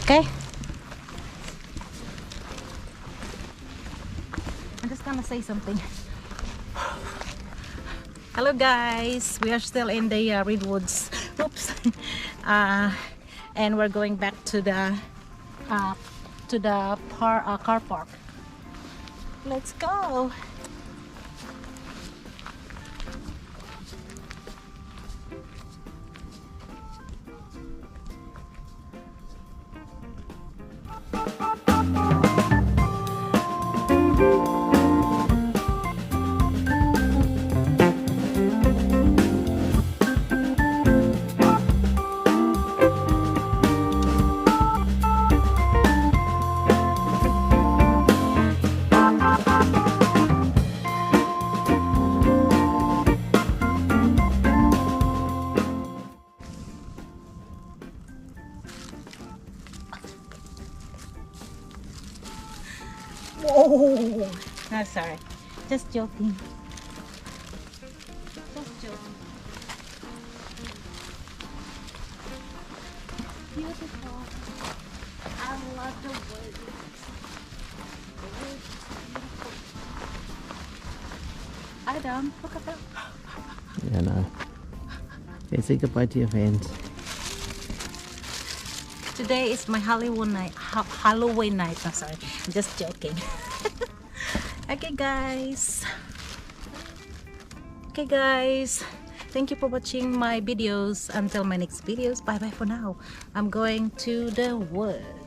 Okay? I'm just gonna say something. Hello guys, we are still in the redwoods. Oops. And we're going back to the car park. Let's go. Whoa! No, sorry. Just joking. Just joking. Beautiful. I love the woods. The woods is beautiful. Adam, look at that. Yeah, no. Okay, say goodbye to your fans. Today is my Halloween night. Halloween night. I'm sorry. I'm just joking. Okay, guys. Okay, guys. Thank you for watching my videos. Until my next videos. Bye bye for now. I'm going to the woods.